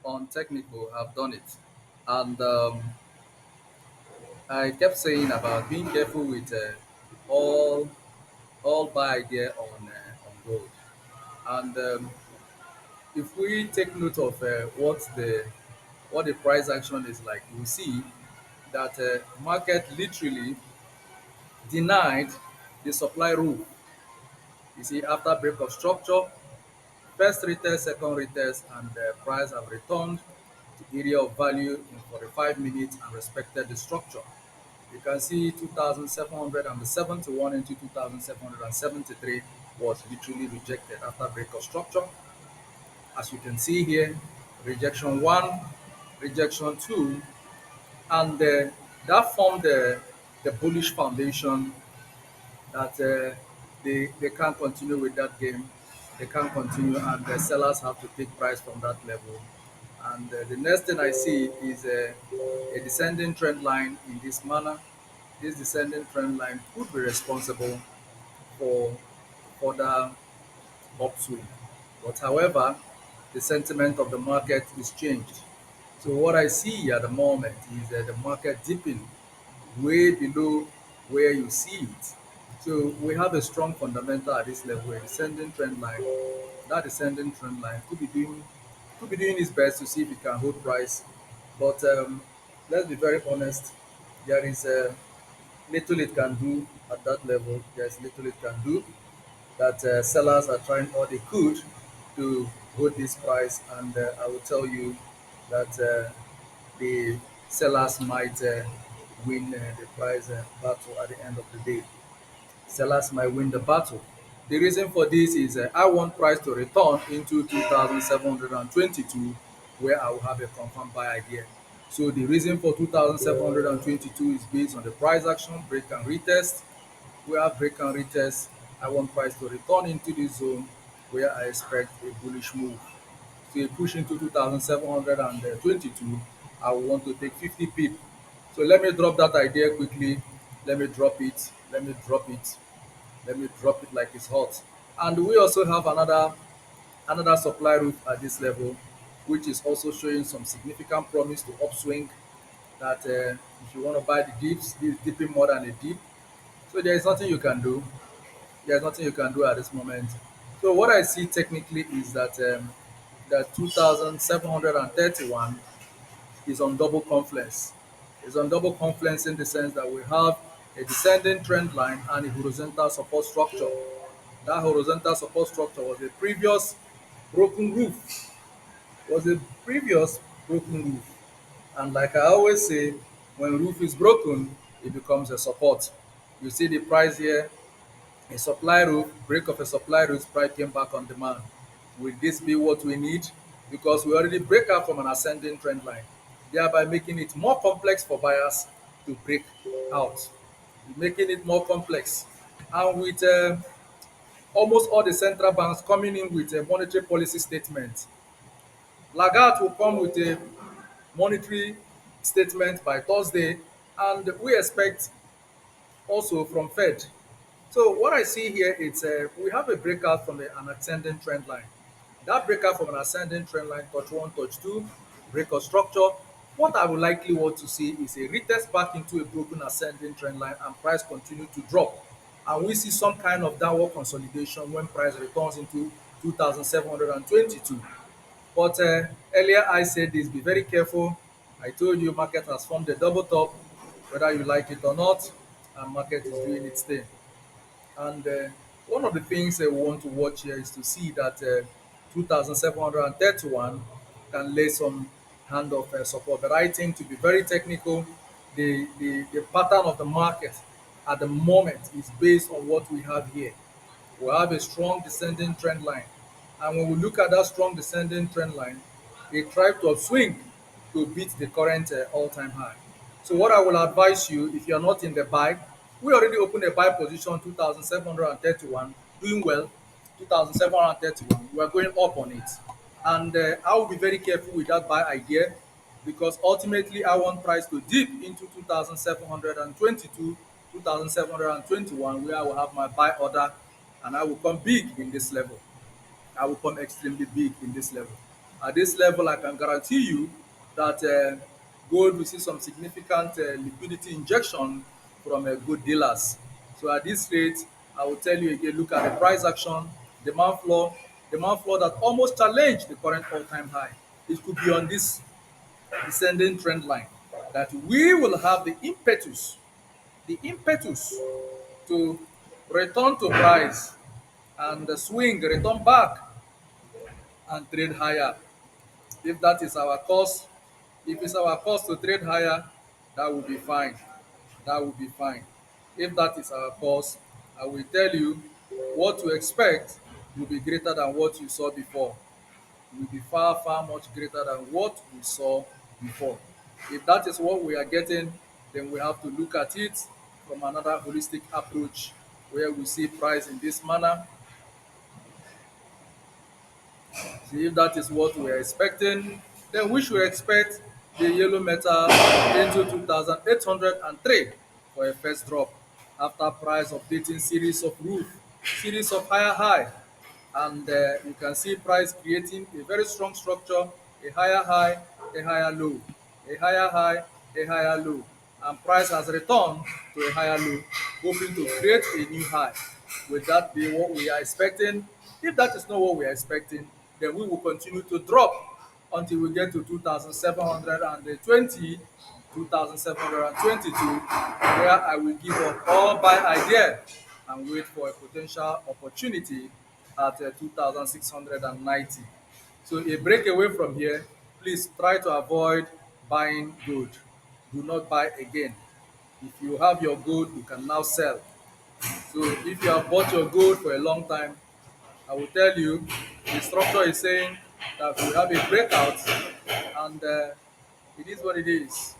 on technical have done it. And I kept saying about being careful with all all buy idea on gold. And if we take note of what the price action is like, we see that market literally denied the supply rule. You see, after break of structure, first retest, second retest, and the price have returned to area of value in 45 minutes and respected the structure. You can see 2,771 into 2,773 was literally rejected after break of structure. As you can see here, rejection 1, rejection 2, and that formed the bullish foundation that they can't continue with that game. They can't continue, and the sellers have to take price from that level. And the next thing I see is a descending trend line in this manner. This descending trend line could be responsible for further upswing. But however, the sentiment of the market is changed. So what I see at the moment is the market dipping way below where you see it. So we have a strong fundamental at this level, a descending trend line. That descending trend line could be doing its best to see if it can hold price. But let's be very honest, there is little it can do at that level. There's little it can do. That sellers are trying all they could to hold this price, and I will tell you that the sellers might win the price battle at the end of the day. Sellers might win the battle. The reason for this is I want price to return into 2,722, where I will have a confirmed buy idea. So the reason for 2,722 is based on the price action, break and retest. We have break and retest. I want price to return into this zone where I expect a bullish move. So a push into 2,722, I will want to take 50 pip. So let me drop that idea quickly. Let me drop it. Let me drop it. Let me drop it like it's hot. And we also have another supply route at this level, which is also showing some significant promise to upswing. That if you want to buy the dips, this is dipping more than a dip. So there is nothing you can do. There's nothing you can do at this moment. So what I see technically is that 2,731 is on double confluence. It's on double confluence in the sense that we have a descending trend line and a horizontal support structure. That horizontal support structure broken roof, was a previous broken roof. And like I always say, when roof is broken, it becomes a support. You see the price here, a supply roof, break of a supply roof, price came back on demand. Will this be what we need? Because we already break out from an ascending trend line, thereby making it more complex for buyers to break out, making it more complex. And with almost all the central banks coming in with a monetary policy statement, Lagarde will come with a monetary statement by Thursday, and we expect also from Fed. So what I see here is we have a breakout from an ascending trend line. That breakout from an ascending trend line, touch one, touch two, break of structure. What I would likely want to see is a retest back into a broken ascending trend line and price continue to drop. And we see some kind of downward consolidation when price returns into 2,722. But earlier I said this, be very careful. I told you market has formed a double top, whether you like it or not, and market is doing its thing. And one of the things we want to watch here is to see that 2,731 can lay some hand of support. But I think to be very technical, the pattern of the market at the moment is based on what we have here. We have a strong descending trend line. And when we look at that strong descending trend line, it tried to upswing to beat the current all-time high. So what I will advise you, if you're not in the buy, we already opened a buy position 2,731, doing well, 2,731. We are going up on it. And I will be very careful with that buy idea because ultimately I want price to dip into 2,722, 2,721, where I will have my buy order and I will come big in this level. I will come extremely big in this level. At this level, I can guarantee you that gold will see some significant liquidity injection from good dealers. So at this rate, I will tell you again, look at the price action, demand floor that almost challenged the current all-time high. It could be on this descending trend line that we will have the impetus to return to price and the swing, return back and trade higher. If that is our course, if it's our course to trade higher, that will be fine. That will be fine. If that is our course, I will tell you what to expect will be greater than what you saw before. It will be far, far much greater than what we saw before. If that is what we are getting, then we have to look at it from another holistic approach where we see price in this manner. See if that is what we are expecting, then we should expect the yellow metal into 2,803 for a first drop after price updating series of higher high. And you can see price creating a very strong structure, a higher high, a higher low, a higher high, a higher low. And price has returned to a higher low, hoping to create a new high. Will that be what we are expecting? If that is not what we are expecting, then we will continue to drop until we get to 2,720, 2,722, where I will give up all buy idea and wait for a potential opportunity at 2,690. So a breakaway from here, please try to avoid buying gold. Do not buy again. If you have your gold, you can now sell. So if you have bought your gold for a long time, I will tell you the structure is saying that we have a breakout and it is what it is.